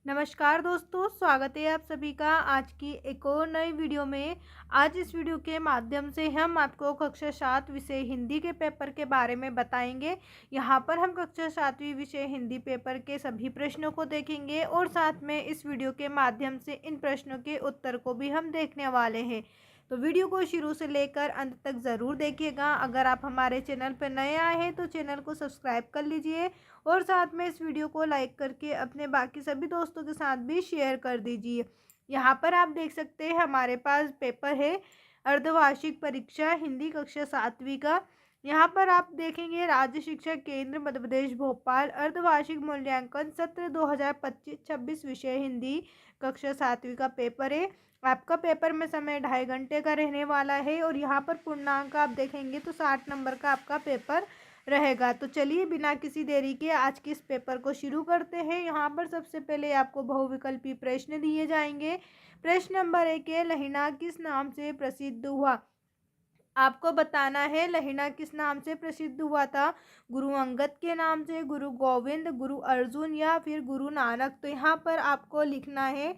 नमस्कार दोस्तों, स्वागत है आप सभी का आज की एक और नई वीडियो में। आज इस वीडियो के माध्यम से हम आपको कक्षा 7 विषय हिंदी के पेपर के बारे में बताएंगे। यहाँ पर हम कक्षा 7वीं विषय हिंदी पेपर के सभी प्रश्नों को देखेंगे और साथ में इस वीडियो के माध्यम से इन प्रश्नों के उत्तर को भी हम देखने वाले हैं। तो वीडियो को शुरू से लेकर अंत तक ज़रूर देखिएगा। अगर आप हमारे चैनल पर नए आए हैं तो चैनल को सब्सक्राइब कर लीजिए और साथ में इस वीडियो को लाइक करके अपने बाकी सभी दोस्तों के साथ भी शेयर कर दीजिए। यहाँ पर आप देख सकते हैं हमारे पास पेपर है अर्धवार्षिक परीक्षा हिंदी कक्षा 7वीं का। यहाँ पर आप देखेंगे राज्य शिक्षा केंद्र मध्य प्रदेश भोपाल अर्धवार्षिक मूल्यांकन सत्र 2025-26 विषय हिंदी कक्षा 7वीं का पेपर है। आपका पेपर में समय 2.5 घंटे का रहने वाला है और यहाँ पर पूर्णांक आप देखेंगे तो 60 नंबर का आपका पेपर रहेगा। तो चलिए बिना किसी देरी के आज के इस पेपर को शुरू करते हैं। यहाँ पर सबसे पहले आपको बहुविकल्पी प्रश्न दिए जाएंगे। प्रश्न नंबर 1 है, लहिना किस नाम से प्रसिद्ध हुआ? आपको बताना है लहिना किस नाम से प्रसिद्ध हुआ था। गुरु अंगद के नाम से, गुरु गोविंद, गुरु अर्जुन या फिर गुरु नानक। तो यहाँ पर आपको लिखना है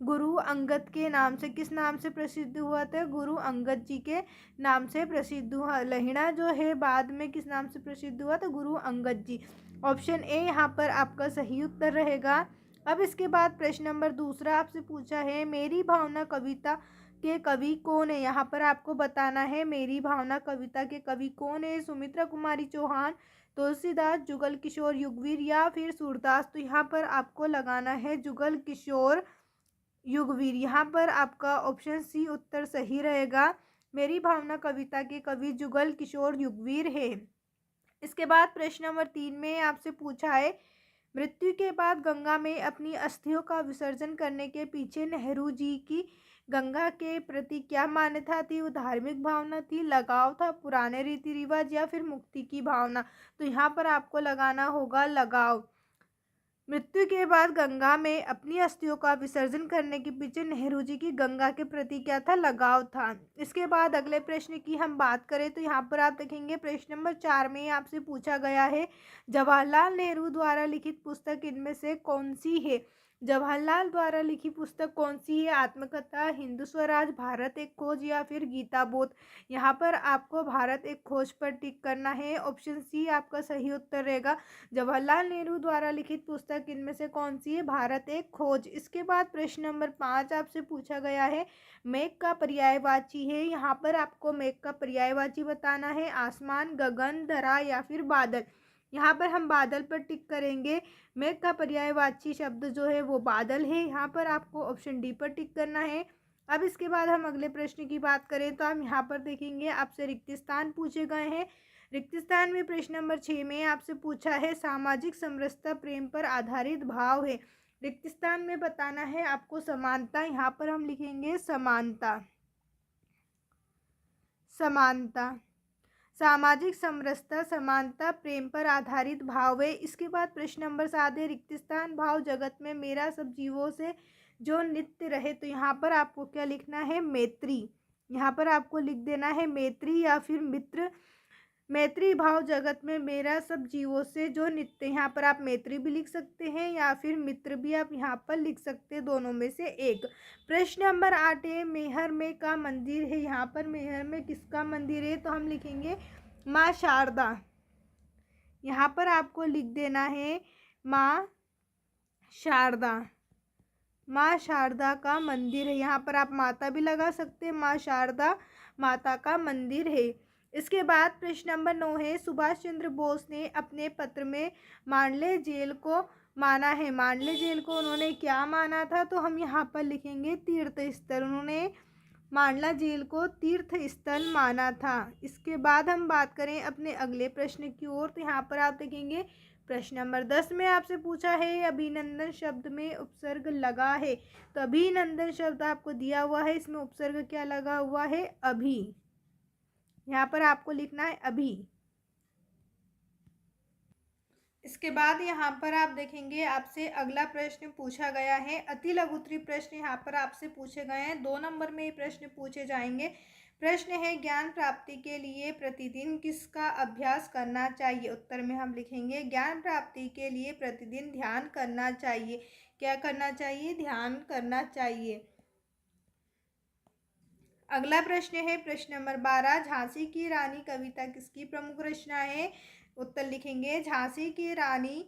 गुरु अंगद के नाम से। किस नाम से प्रसिद्ध हुआ था? गुरु अंगद जी के नाम से प्रसिद्ध हुआ। लहिना जो है बाद में किस नाम से प्रसिद्ध हुआ? तो गुरु अंगद जी। ऑप्शन ए यहाँ पर आपका सही उत्तर रहेगा। अब इसके बाद प्रश्न नंबर दूसरा आपसे पूछा है, मेरी भावना कविता के कवि कौन है? यहाँ पर आपको बताना है मेरी भावना कविता के कवि कौन है। सुमित्रा कुमारी चौहान, तुलसीदास, जुगल किशोर युगवीर या फिर सूरदास। तो यहाँ पर आपको लगाना है जुगल किशोर युगवीर। यहाँ पर आपका ऑप्शन सी उत्तर सही रहेगा। मेरी भावना कविता के कवि जुगल किशोर युगवीर है। इसके बाद प्रश्न नंबर 3 में आपसे पूछा है, मृत्यु के बाद गंगा में अपनी अस्थियों का विसर्जन करने के पीछे नेहरू जी की गंगा के प्रति क्या मान्यता थी? वो धार्मिक भावना थी, लगाव था, पुराने रीति रिवाज या फिर मुक्ति की भावना। तो यहाँ पर आपको लगाना होगा लगाव। मृत्यु के बाद गंगा में अपनी अस्थियों का विसर्जन करने के पीछे नेहरू जी की गंगा के प्रति क्या था? लगाव था। इसके बाद अगले प्रश्न की हम बात करें तो यहाँ पर आप देखेंगे प्रश्न नंबर 4 में आपसे पूछा गया है, जवाहरलाल नेहरू द्वारा लिखित पुस्तक इनमें से कौन सी है? जवाहरलाल द्वारा लिखी पुस्तक कौन सी है? आत्मकथा, हिंदू स्वराज, भारत एक खोज या फिर गीता बोध। यहाँ पर आपको भारत एक खोज पर टिक करना है। ऑप्शन सी आपका सही उत्तर रहेगा। जवाहरलाल नेहरू द्वारा लिखित पुस्तक इनमें से कौन सी है? भारत एक खोज। इसके बाद प्रश्न नंबर 5 आपसे पूछा गया है, मेघ का पर्यायवाची है। यहाँ पर आपको मेघ का पर्यायवाची बताना है। आसमान, गगन, धरा या फिर बादल। यहाँ पर हम बादल पर टिक करेंगे। मेघ का पर्यायवाची शब्द जो है वो बादल है। यहाँ पर आपको ऑप्शन डी पर टिक करना है। अब इसके बाद हम अगले प्रश्न की बात करें तो हम यहाँ पर देखेंगे आपसे रिक्त स्थान पूछे गए हैं। रिक्त स्थान में प्रश्न नंबर 6 में आपसे पूछा है, सामाजिक समरसता प्रेम पर आधारित भाव है। रिक्त स्थान में बताना है आपको समानता। यहाँ पर हम लिखेंगे समानता। समानता, सामाजिक समरसता, समानता प्रेम पर आधारित भाव है। इसके बाद प्रश्न नंबर 7 है, रिक्त स्थान भाव जगत में मेरा सब जीवों से जो नित्य रहे। तो यहाँ पर आपको क्या लिखना है? मैत्री। यहाँ पर आपको लिख देना है मैत्री या फिर मित्र। मैत्री भाव जगत में मेरा सब जीवों से जो नित्य। यहाँ पर आप मैत्री भी लिख सकते हैं या फिर मित्र भी आप यहाँ पर लिख सकते हैं, दोनों में से एक। प्रश्न नंबर 8 है, मेहर में का मंदिर है। यहाँ पर मेहर में किसका मंदिर है? तो हम लिखेंगे माँ शारदा। यहाँ पर आपको लिख देना है माँ शारदा। माँ शारदा का मंदिर है। यहाँ पर आप माता भी लगा सकते हैं, माँ शारदा माता का मंदिर है। इसके बाद प्रश्न नंबर 9 है, सुभाष चंद्र बोस ने अपने पत्र में मांडले जेल को माना है। मांडले जेल को उन्होंने क्या माना था? तो हम यहाँ पर लिखेंगे तीर्थ स्थल। उन्होंने मांडला जेल को तीर्थ स्थल माना था। इसके बाद हम बात करें अपने अगले प्रश्न की ओर तो यहाँ पर आप देखेंगे प्रश्न नंबर 10 में आपसे पूछा है, अभिनंदन शब्द में उपसर्ग लगा है। तो अभिनंदन शब्द आपको दिया हुआ है, इसमें उपसर्ग क्या लगा हुआ है? अभी। यहाँ पर आपको लिखना है अभी। इसके बाद यहाँ पर आप देखेंगे आपसे अगला प्रश्न पूछा गया है, अति लघुत्तरीय प्रश्न यहाँ पर आपसे पूछे गए हैं। 2 नंबर में ये प्रश्न पूछे जाएंगे। प्रश्न है ज्ञान प्राप्ति के लिए प्रतिदिन किसका अभ्यास करना चाहिए। उत्तर में हम लिखेंगे ज्ञान प्राप्ति के लिए प्रतिदिन ध्यान करना चाहिए। क्या करना चाहिए? ध्यान करना चाहिए। अगला प्रश्न है प्रश्न नंबर 12, झांसी की रानी कविता किसकी प्रमुख रचना है। उत्तर लिखेंगे झांसी की रानी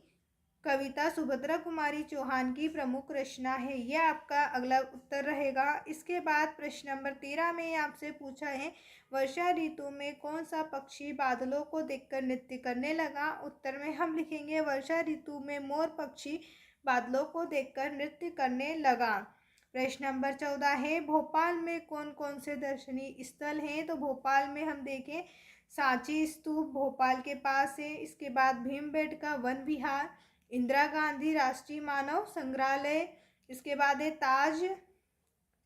कविता सुभद्रा कुमारी चौहान की प्रमुख रचना है। यह आपका अगला उत्तर रहेगा। इसके बाद प्रश्न नंबर 13 में आपसे पूछा है वर्षा ऋतु में कौन सा पक्षी बादलों को देखकर नृत्य करने लगा। उत्तर में हम लिखेंगे वर्षा ऋतु में मोर पक्षी बादलों को देखकर नृत्य करने लगा। प्रश्न नंबर 14 है भोपाल में कौन कौन से दर्शनीय स्थल हैं। तो भोपाल में हम देखें सांची स्तूप भोपाल के पास है। इसके बाद भीमबेटका वन विहार, इंदिरा गांधी राष्ट्रीय मानव संग्रहालय, इसके बाद है ताज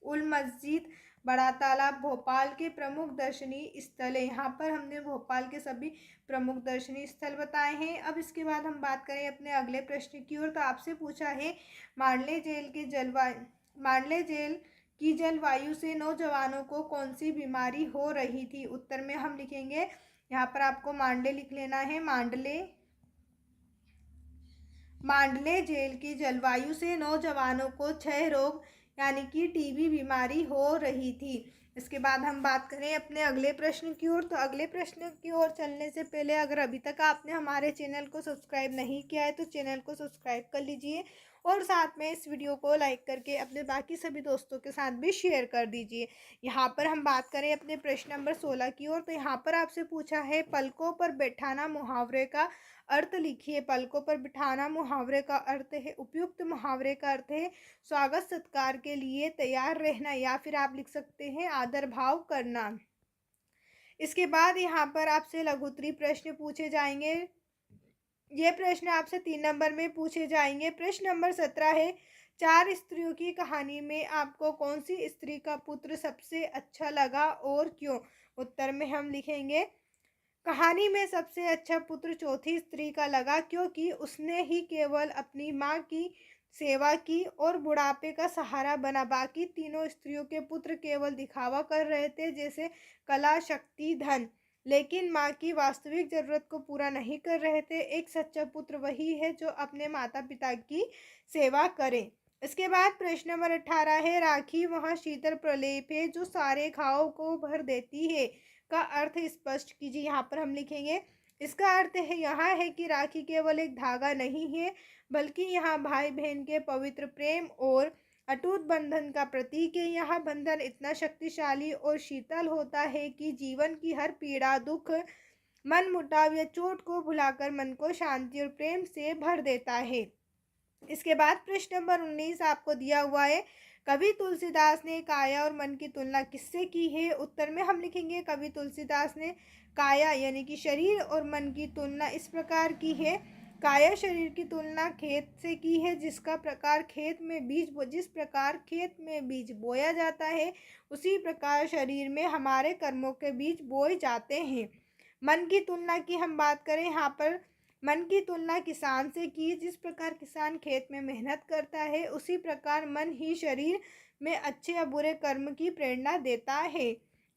उल मस्जिद, बड़ा तालाब भोपाल के प्रमुख दर्शनीय स्थल है। यहाँ पर हमने भोपाल के सभी प्रमुख दर्शनीय स्थल बताए हैं। अब इसके बाद हम बात करें अपने अगले प्रश्न की ओर। तो आपसे पूछा है मांडले जेल की जलवायु से नौजवानों को कौन सी बीमारी हो रही थी। उत्तर में हम लिखेंगे, यहाँ पर आपको मांडले लिख लेना है। मांडले जेल की जलवायु से नौजवानों को क्षय रोग यानी कि टीबी बीमारी हो रही थी। इसके बाद हम बात करें अपने अगले प्रश्न की ओर। तो अगले प्रश्न की ओर चलने से पहले अगर अभी तक आपने हमारे चैनल को सब्सक्राइब नहीं किया है तो चैनल को सब्सक्राइब कर लीजिए और साथ में इस वीडियो को लाइक करके अपने बाकी सभी दोस्तों के साथ भी शेयर कर दीजिए। यहाँ पर हम बात करें अपने प्रश्न नंबर 16 की ओर। तो यहाँ पर आपसे पूछा है पलकों पर बैठाना मुहावरे का अर्थ लिखिए। पलकों पर बिठाना मुहावरे का अर्थ है, उपयुक्त मुहावरे का अर्थ है स्वागत सत्कार के लिए तैयार रहना, या फिर आप लिख सकते हैं आदर भाव करना। इसके बाद यहाँ पर आपसे लघुत्तरी प्रश्न पूछे जाएंगे। ये प्रश्न आपसे 3 नंबर में पूछे जाएंगे। प्रश्न नंबर 17 है 4 स्त्रियों की कहानी में आपको कौन सी स्त्री का पुत्र सबसे अच्छा लगा और क्यों। उत्तर में हम लिखेंगे कहानी में सबसे अच्छा पुत्र चौथी स्त्री का लगा क्योंकि उसने ही केवल अपनी माँ की सेवा की और बुढ़ापे का सहारा बना। बाकी तीनों स्त्रियों के पुत्र केवल दिखावा कर रहे थे, जैसे कला, शक्ति, धन, लेकिन माँ की वास्तविक जरूरत को पूरा नहीं कर रहे थे। एक सच्चा पुत्र वही है जो अपने माता पिता की सेवा करे। इसके बाद प्रश्न नंबर 18 है राखी वहाँ शीतल प्रलेप है जो सारे घावों को भर देती है का अर्थ स्पष्ट कीजिए। यहाँ पर हम लिखेंगे इसका अर्थ है यहाँ है कि राखी केवल एक धागा नहीं है बल्कि यहाँ भाई बहन के पवित्र प्रेम और अटूट बंधन का प्रतीक है। यह बंधन इतना शक्तिशाली और शीतल होता है कि जीवन की हर पीड़ा, दुख, मन मुटाव या चोट को भुलाकर मन को शांति और प्रेम से भर देता है। इसके बाद प्रश्न नंबर 19 आपको दिया हुआ है कवि तुलसीदास ने काया और मन की तुलना किससे की है। उत्तर में हम लिखेंगे कवि तुलसीदास ने काया यानी कि शरीर और मन की तुलना इस प्रकार की है। काया शरीर की तुलना खेत से की है, जिस प्रकार खेत में बीज बोया जाता है उसी प्रकार शरीर में हमारे कर्मों के बीज बोए जाते हैं। मन की तुलना की हम बात करें, यहाँ पर मन की तुलना किसान से की। जिस प्रकार किसान खेत में मेहनत करता है उसी प्रकार मन ही शरीर में अच्छे या बुरे कर्म की प्रेरणा देता है।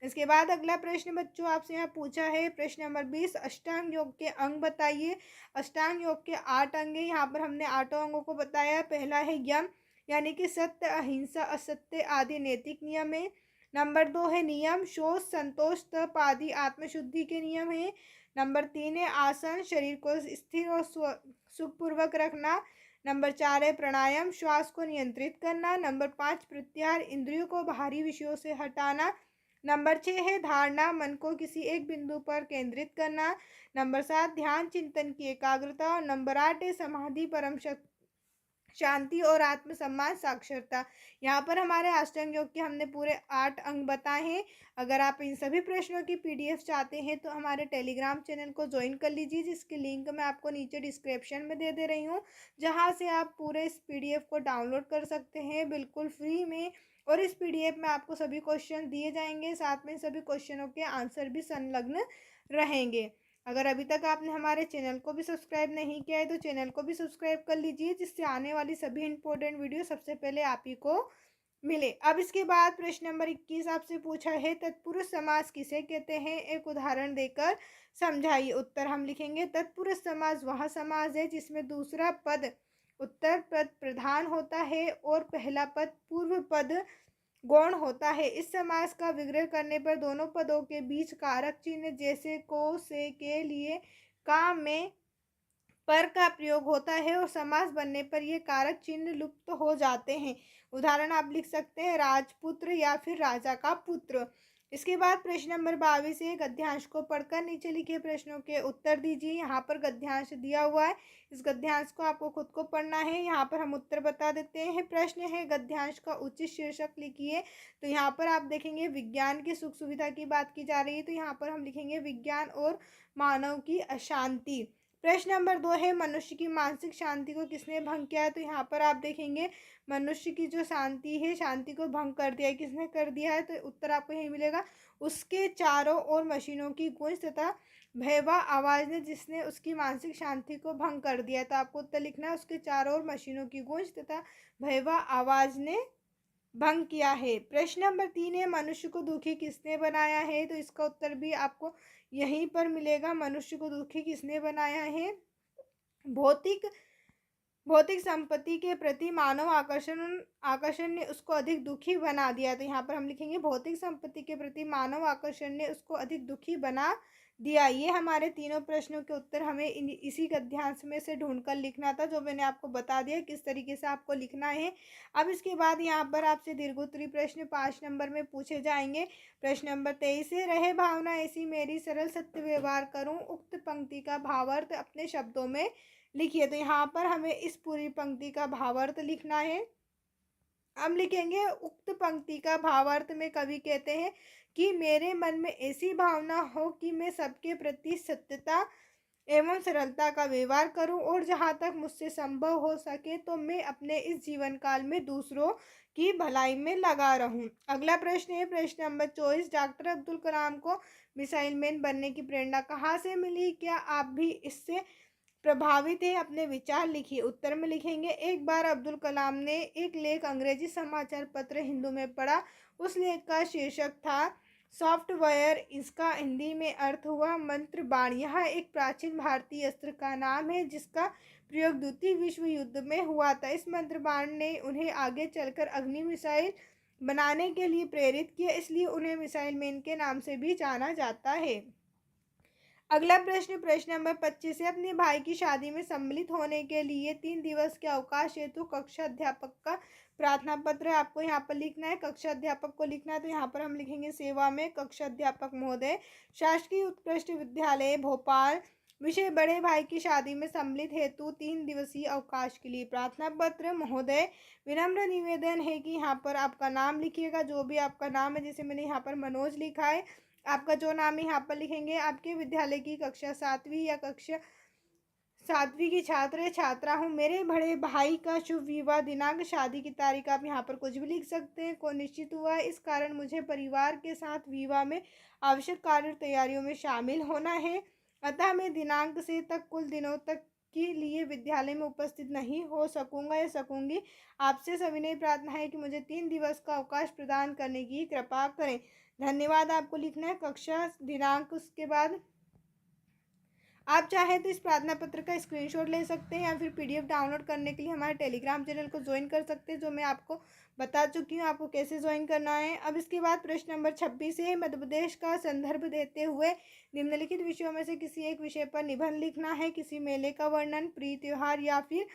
इसके बाद अगला प्रश्न बच्चों आपसे यहाँ पूछा है प्रश्न नंबर 20 अष्टांग योग के अंग बताइए। अष्टांग योग के 8 अंग हैं। यहाँ पर हमने 8 अंगों को बताया। पहला है यम यानी कि सत्य, अहिंसा, असत्य आदि नैतिक नियम है। नंबर 2 है नियम, शोच, संतोष, तप आदि आत्मशुद्धि के नियम है। नंबर 3 है आसन, शरीर को स्थिर और सुखपूर्वक रखना। नंबर 4 है प्राणायाम, श्वास को नियंत्रित करना। नंबर 5 प्रत्याहार, इंद्रियों को बाहरी विषयों से हटाना। नंबर 6 है धारणा, मन को किसी एक बिंदु पर केंद्रित करना। नंबर 7 ध्यान, चिंतन की एकाग्रता। और नंबर 8 है समाधि, परम शांति और आत्मसम्मान, साक्षरता। यहाँ पर हमारे अष्टांग योग के हमने पूरे 8 अंग बताए हैं। अगर आप इन सभी प्रश्नों की PDF चाहते हैं तो हमारे टेलीग्राम चैनल को ज्वाइन कर लीजिए, जिसकी लिंक मैं आपको नीचे डिस्क्रिप्शन में दे रही हूँ, जहाँ से आप पूरे इस PDF को डाउनलोड कर सकते हैं बिल्कुल फ्री में। और इस PDF में आपको सभी क्वेश्चन दिए जाएंगे, साथ में सभी क्वेश्चनों के आंसर भी संलग्न रहेंगे। अगर अभी तक आपने हमारे चैनल को भी सब्सक्राइब नहीं किया है तो चैनल को भी सब्सक्राइब कर लीजिए, जिससे आने वाली सभी इंपॉर्टेंट वीडियो सबसे पहले आप ही को मिले। अब इसके बाद प्रश्न नंबर 21 आपसे पूछा है, तत्पुरुष समास किसे कहते हैं, एक उदाहरण देकर समझाइए। उत्तर हम लिखेंगे, तत्पुरुष समास वह समास है जिसमें दूसरा पद उत्तर पद प्रधान होता है और पहला पद पूर्व पद गौण होता है। इस समास का विग्रह करने पर दोनों पदों के बीच कारक चिन्ह जैसे को, से, के लिए का, में, पर का प्रयोग होता है और समास बनने पर ये कारक चिन्ह लुप्त हो जाते हैं। उदाहरण आप लिख सकते हैं, राजपुत्र या फिर राजा का पुत्र। इसके बाद प्रश्न नंबर 22 है, गद्यांश को पढ़कर नीचे लिखे प्रश्नों के उत्तर दीजिए। यहाँ पर गद्यांश दिया हुआ है, इस गद्यांश को आपको खुद को पढ़ना है। यहाँ पर हम उत्तर बता देते हैं। प्रश्न है, गद्यांश का उचित शीर्षक लिखिए। तो यहाँ पर आप देखेंगे विज्ञान की सुख सुविधा की बात की जा रही है, तो यहाँ पर हम लिखेंगे विज्ञान और मानव की अशांति। प्रश्न नंबर 2 है, मनुष्य की मानसिक शांति को किसने भंग किया है, तो यहाँ पर आप देखेंगे मनुष्य की जो शांति है, शांति को भंग कर दिया है, किसने कर दिया है, तो उत्तर आपको यही मिलेगा, उसके चारों ओर मशीनों की गूंज तथा भयावह आवाज़ ने, जिसने उसकी मानसिक शांति को भंग कर दिया। तो आपको उत्तर लिखना है, उसके चारों ओर मशीनों की गूंज तथा भयावह आवाज़ ने भंग किया है। प्रश्न नंबर 3 है, मनुष्य को दुखी किसने बनाया है, तो इसका उत्तर भी आपको यहीं पर मिलेगा। मनुष्य को दुखी किसने बनाया है, भौतिक संपत्ति के प्रति मानव आकर्षण ने उसको अधिक दुखी बना दिया। तो यहाँ पर हम लिखेंगे, भौतिक संपत्ति के प्रति मानव आकर्षण ने उसको अधिक दुखी बना दिया। ये हमारे तीनों प्रश्नों के उत्तर हमें इसी गद्यांश में से ढूंढकर लिखना था, जो मैंने आपको बता दिया किस तरीके से आपको लिखना है। अब इसके बाद यहाँ पर आपसे दीर्घोत्तरी प्रश्न 5 नंबर में पूछे जाएंगे। प्रश्न नंबर 23 है, रहे भावना ऐसी मेरी सरल सत्य व्यवहार करूँ, उक्त पंक्ति का भावार्थ अपने शब्दों में लिखिए। तो यहाँ पर हमें इस पूरी पंक्ति का भावार्थ लिखना है। हम लिखेंगे, उक्त पंक्ति का भावार्थ में कवि कहते हैं कि मेरे मन में ऐसी भावना हो कि मैं सबके प्रति सत्यता एवं सरलता का व्यवहार करूं और जहां तक मुझसे संभव हो सके तो मैं अपने इस जीवन काल में दूसरों की भलाई में लगा रहूं। अगला प्रश्न है, प्रश्न नंबर 24, डॉक्टर अब्दुल कलाम को मिसाइल मैन बनने की प्रेरणा कहाँ से मिली, क्या आप भी इससे प्रभावित है, अपने विचार लिखिए। उत्तर में लिखेंगे, एक बार अब्दुल कलाम ने एक लेख अंग्रेजी समाचार पत्र हिंदू में पढ़ा। उस लेख का शीर्षक था सॉफ्टवेयर, इसका हिंदी में अर्थ हुआ मंत्र बाण। यह एक प्राचीन भारतीय अस्त्र का नाम है जिसका प्रयोग द्वितीय विश्व युद्ध में हुआ था। इस मंत्र बाण ने उन्हें आगे चलकर अग्नि मिसाइल बनाने के लिए प्रेरित किया, इसलिए उन्हें मिसाइल मैन के नाम से भी जाना जाता है। अगला प्रश्न, प्रश्न नंबर 25 है, अपने भाई की शादी में सम्मिलित होने के लिए 3 दिवस के अवकाश हेतु कक्षा अध्यापक का प्रार्थना पत्र आपको यहाँ पर लिखना है। कक्षा अध्यापक को लिखना है, तो यहाँ पर हम लिखेंगे, सेवा में कक्षा अध्यापक महोदय, शासकीय उत्कृष्ट विद्यालय भोपाल, विषय बड़े भाई की शादी में सम्मिलित हेतु 3 दिवसीय अवकाश के लिए प्रार्थना पत्र। महोदय, विनम्र निवेदन है कि यहाँ पर आपका नाम लिखिएगा, जो भी आपका नाम है, जैसे मैंने यहाँ पर मनोज लिखा है, आपका जो नाम है यहाँ पर लिखेंगे। आपके विद्यालय की कक्षा 7वीं या कक्षा 7वीं की छात्र या छात्रा हूँ। मेरे बड़े भाई का शुभ विवाह दिनांक, शादी की तारीख आप यहाँ पर कुछ भी लिख सकते हैं, को निश्चित हुआ है। इस कारण मुझे परिवार के साथ विवाह में आवश्यक कार्य तैयारियों में शामिल होना है, अतः मैं दिनांक से तक कुल दिनों तक के लिए विद्यालय में उपस्थित नहीं हो सकूंगा या सकूंगी। आपसे सविनय प्रार्थना है कि मुझे 3 दिवस का अवकाश प्रदान करने की कृपा करें। धन्यवाद आपको लिखना है, कक्षा दिनांक। उसके बाद आप चाहे तो इस प्रार्थना पत्र का स्क्रीनशॉट ले सकते हैं या फिर PDF डाउनलोड करने के लिए हमारे टेलीग्राम चैनल को ज्वाइन कर सकते हैं, जो मैं आपको बता चुकी हूँ आपको कैसे ज्वाइन करना है। अब इसके बाद प्रश्न नंबर 26 है, मध्य प्रदेश का संदर्भ देते हुए निम्नलिखित विषयों में से किसी एक विषय पर निबंध लिखना है। किसी मेले का वर्णन, प्रिय त्योहार या फिर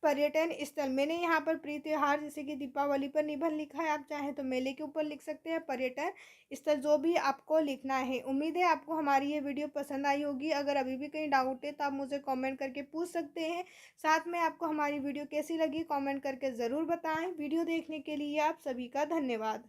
पर्यटन स्थल। मैंने यहाँ पर प्रिय त्योहार जैसे कि दीपावली पर निबंध लिखा है, आप चाहें तो मेले के ऊपर लिख सकते हैं, पर्यटन स्थल, जो भी आपको लिखना है। उम्मीद है आपको हमारी ये वीडियो पसंद आई होगी। अगर अभी भी कहीं डाउट है तो आप मुझे कमेंट करके पूछ सकते हैं। साथ में आपको हमारी वीडियो कैसी लगी कमेंट करके ज़रूर बताएं। वीडियो देखने के लिए आप सभी का धन्यवाद।